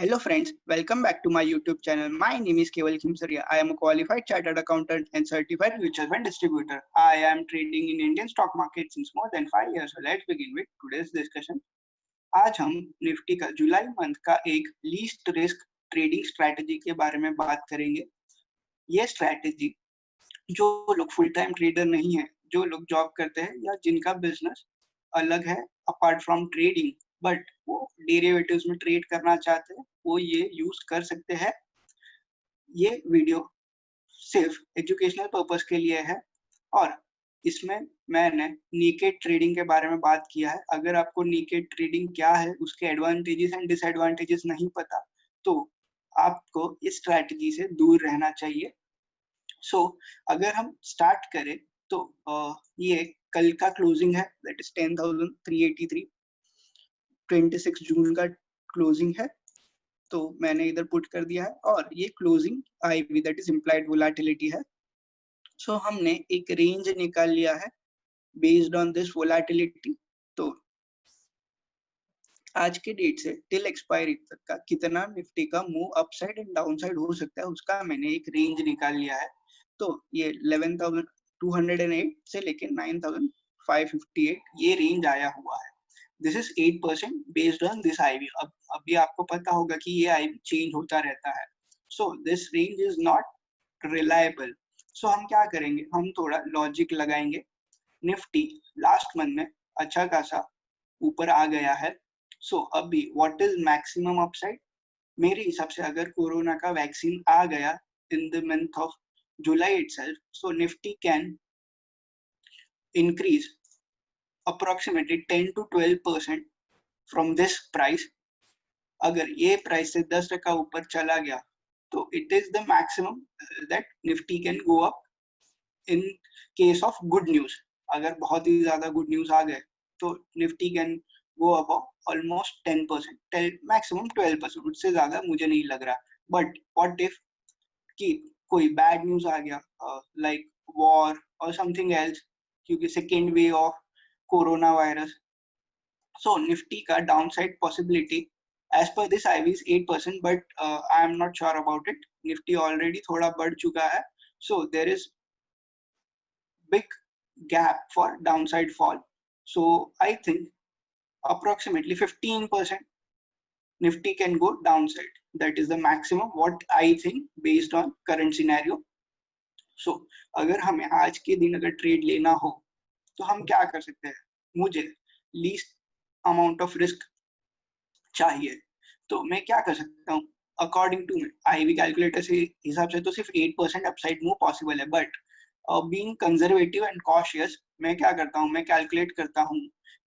Hello friends, welcome back to my YouTube channel. My name is Keval Khimsaria. I am a qualified chartered accountant and certified mutual fund distributor. I am trading in Indian stock market since more than 5 years. So let's begin with today's discussion. आज हम Nifty का जुलाई month का एक least risk trading strategy के बारे में बात करेंगे। ये स्ट्रैटेजी जो लोग फुल टाइम ट्रेडर नहीं है, जो लोग जॉब करते हैं या जिनका बिजनेस अलग है अपार्ट फ्रॉम ट्रेडिंग बट वो डेरिवेटिव्स में ट्रेड करना चाहते हैं, वो ये यूज कर सकते हैं। ये वीडियो सिर्फ एजुकेशनल पर्पस के लिए है और इसमें मैंने नेकेड ट्रेडिंग के बारे में बात किया है। अगर आपको नेकेड ट्रेडिंग क्या है, उसके एडवांटेजेस एंड डिसएडवांटेजेस नहीं पता, तो आपको इस स्ट्रैटेजी से दूर रहना चाहिए। अगर हम स्टार्ट करें तो ये कल का क्लोजिंग है, दैट इज 10,383, 26 जून का क्लोजिंग है, तो मैंने इधर पुट कर दिया है और ये closing IV that is implied volatility है। हमने एक रेंज निकाल लिया है बेस्ड ऑन दिस वोलेटिलिटी। तो आज के डेट से टिल एक्सपायरी तक का कितना निफ्टी का मूव अपसाइड एंड डाउनसाइड हो सकता है, उसका मैंने एक रेंज निकाल लिया है। तो ये 11,208 से लेके 9,558 ये रेंज आया हुआ है। This is 8% based on this IV. अब अभी आपको पता होगा कि ये आईवी चेंज होता रहता है, so this range is not reliable. हम क्या करेंगे, हम थोड़ा लॉजिक लगाएंगे। निफ्टी लास्ट मंथ में अच्छा खासा ऊपर आ गया है, अभी व्हाट इज मैक्सिमम अपसाइड? मेरे हिसाब से अगर कोरोना का वैक्सीन आ गया in the month of July itself, so Nifty can increase approximately 10 to 12% from this price. अगर ये प्राइस से 10% ऊपर चला गया तो it is the maximum that Nifty can go up in case of good news. अगर बहुत ही ज्यादा गुड न्यूज आ गए तो Nifty can go up almost 10%, maximum 12%, उससे ज्यादा मुझे नहीं लग रहा। बट व्हाट इफ कि कोई बैड न्यूज आ गया, लाइक वॉर और समथिंग एल्स, क्योंकि second wave of corona virus, so Nifty का डाउनसाइड पॉसिबिलिटी एज पर this IV is 8%, but I am not sure about it. Nifty already थोड़ा बढ़ चुका है, so there is big gap for downside fall. So I think approximately 15% Nifty can go downside. That is the maximum what I think based on current scenario. So अगर हमें आज के दिन अगर ट्रेड लेना हो तो हम क्या कर सकते हैं? मुझे लीस्ट अमाउंट ऑफ रिस्क चाहिए, तो मैं क्या कर सकता हूँ? अकॉर्डिंग टू आईवी कैलकुलेटर से हिसाब से तो सिर्फ 8% अपसाइड मूव पॉसिबल है, but being conservative and cautious मैं क्या करता हूँ, मैं कैलकुलेट करता हूँ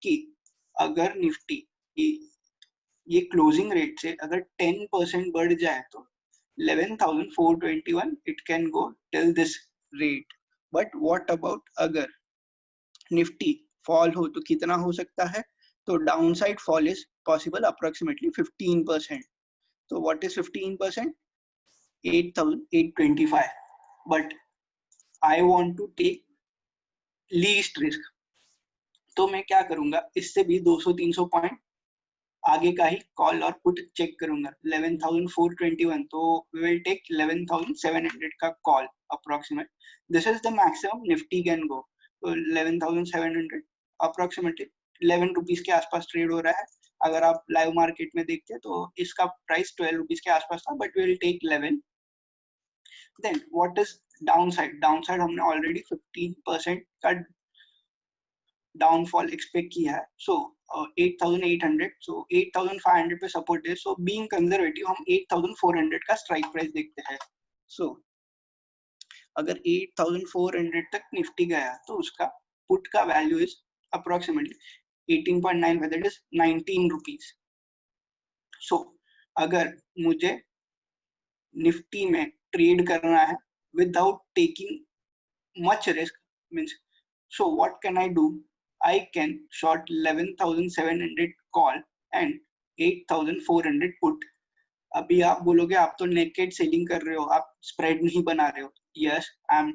कि अगर निफ्टी ये क्लोजिंग रेट से अगर 10% बढ़ जाए तो 11,421 it can go till this rate. But what about अगर निफ्टी फॉल हो तो कितना हो सकता है? तो downside fall is possible approximately 15%। तो what is 15%? 8,825। But I want to take least risk, तो मैं क्या करूंगा, इससे भी 200-300 पॉइंट आगे का ही कॉल और पुट चेक करूंगा। 11,421, तो we will take 11,700 का call approximate. This is the maximum Nifty can go. तो 11,700 अप्रोक्सीमेटली 11 रुपीज के आसपास ट्रेड हो रहा है। अगर आप लाइव मार्केट में देखते हैं तो इसका प्राइस 12 रुपीज के आसपास था, but we will take 11। Then what is downside? Downside हमने ऑलरेडी 15% का डाउनफॉल एक्सपेक्ट किया है, सो 8,800, सो 8,500 पे सपोर्ट है। सो बीइंग कंजर्वेटिव हम 8,400 का स्ट्राइक प्राइस देखते हैं। सो अगर 8,400 तक निफ्टी गया तो उसका पुट का value is approximately 18.95, that is 19 rupees. So अगर मुझे निफ्टी में ट्रेड करना है without taking much risk, means, so what can I do? I can short 11,700 call and 8,400 put. अभी आप बोलोगे आप तो नेकेड सेलिंग कर रहे हो, आप स्प्रेड नहीं बना रहे हो। यस आई एम,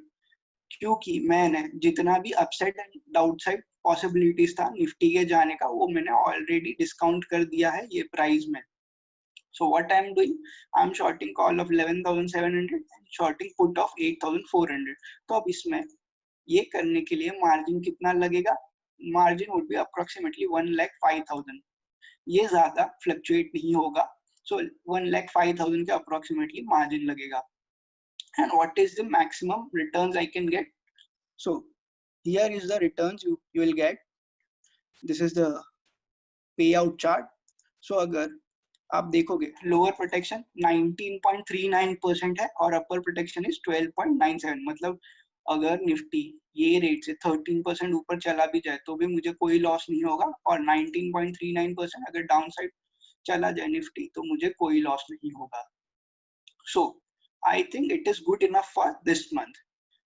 क्योंकि मैंने जितना भी अपसाइड एंड डाउनसाइड पॉसिबिलिटीज था निफ्टी के जाने का, वो मैंने ऑलरेडी डिस्काउंट कर दिया है ये प्राइस में। So what I'm doing, I'm shorting call of 11,700 and shorting put of 8,400. तो अब इसमें ये करने के लिए मार्जिन कितना लगेगा? Margin would be approximately 1,05,000. ये ज्यादा फ्लक्चुएट नहीं होगा. So 1,05,000 के अप्रोक्सीमेटली मार्जिन लगेगा. And what is the maximum returns I can get? So here is the returns you will get. This is the payout chart. So अगर आप देखोगे lower protection 19.39% है और अपर प्रोटेक्शन इज 12.97. मतलब अगर निफ्टी ये रेट से 13% ऊपर चला भी जाए तो भी मुझे कोई लॉस नहीं होगा, और 19.39% अगर डाउन साइड चला जाए निफ्टी तो मुझे कोई लॉस नहीं होगा. So I think it is good enough for this month.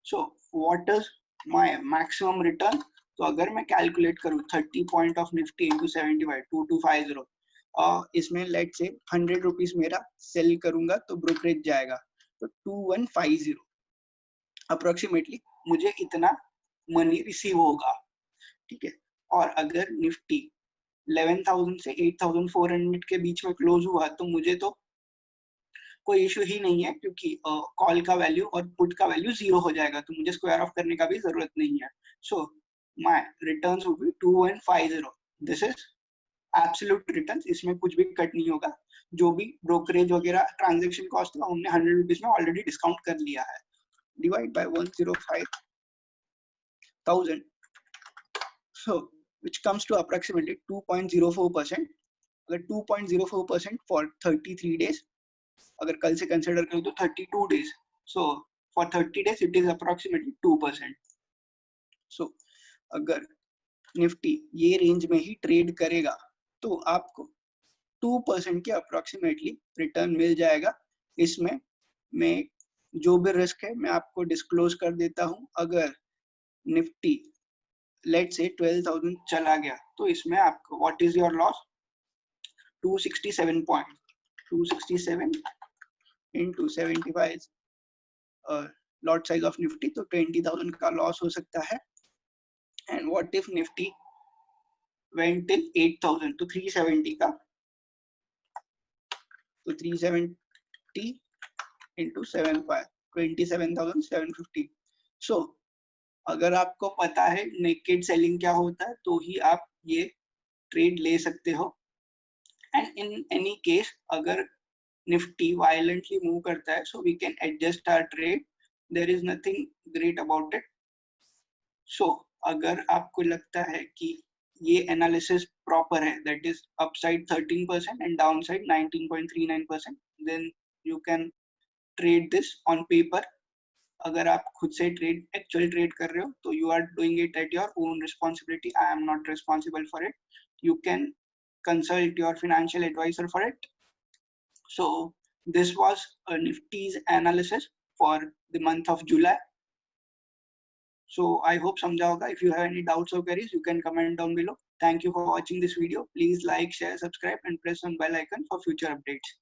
So what is my maximum return? तो अगर मैं कैलकुलेट करूं 30 पॉइंट ऑफ निफ्टी इंटू 75, 2250, इसमें लेट से 100 रुपीज मेरा सेल करूंगा तो ब्रोकरेज जाएगा, तो 2150 अप्रोक्सीमेटली मुझे इतना मनी रिसीव होगा. ठीक है. और अगर निफ्टी 11,000 से 8,400 के बीच में क्लोज हुआ तो मुझे तो कोई इशू ही नहीं है, क्योंकि कॉल का वैल्यू और पुट का वैल्यू 0 हो जाएगा, तो मुझे स्क्वायर ऑफ करने का भी जरूरत नहीं है. So my returns would be 2150. This is absolute returns. इसमें कुछ भी कट नहीं होगा. जो भी ब्रोकरेज वगैरह ट्रांजैक्शन कॉस्ट था हमने 100 रुपीज में ऑलरेडी डिस्काउंट कर लिया है. Divide by 105,000, so which comes to approximately 2.04%. अगर 2.04% for 33 days, अगर कल से कंसिडर करूं तो 32 days, so for 30 days it is approximately 2%. so अगर निफ्टी ये रेंज में ही ट्रेड करेगा तो आपको 2% के अप्रोक्सीमेटली रिटर्न मिल जाएगा. इसमें मैं जो भी रिस्क है मैं आपको डिस्क्लोज कर देता हूं. अगर निफ्टी लेट से 12,000 चला गया तो इसमें आपको what is your loss? 267 into 75 lot size of Nifty, तो 20,000 का लॉस हो सकता है. And what if Nifty went till 8,000, तो 370 का, तो 370 into 75, 27,750. so अगर आपको पता है नेकेड सेलिंग क्या होता है तो ही आप ये ट्रेड ले सकते हो. एंड इन एनी केस अगर निफ्टी वायलेंटली मूव करता है so we can adjust our trade. There is nothing great about it. So अगर आपको लगता है कि ये एनालिसिस प्रॉपर है, that is upside 13% and downside 19.39%, then you can trade this on paper. अगर आप खुद से ट्रेड एक्चुअल ट्रेड कर रहे हो तो you are doing it at your own responsibility. I am not responsible for it. You can consult your financial advisor for it. So this was a Nifty's analysis for the month of July. So I hope समझा होगा. If you have any doubts or queries, you can comment down below. Thank you for watching this video. Please like, share, subscribe and press on bell icon for future updates.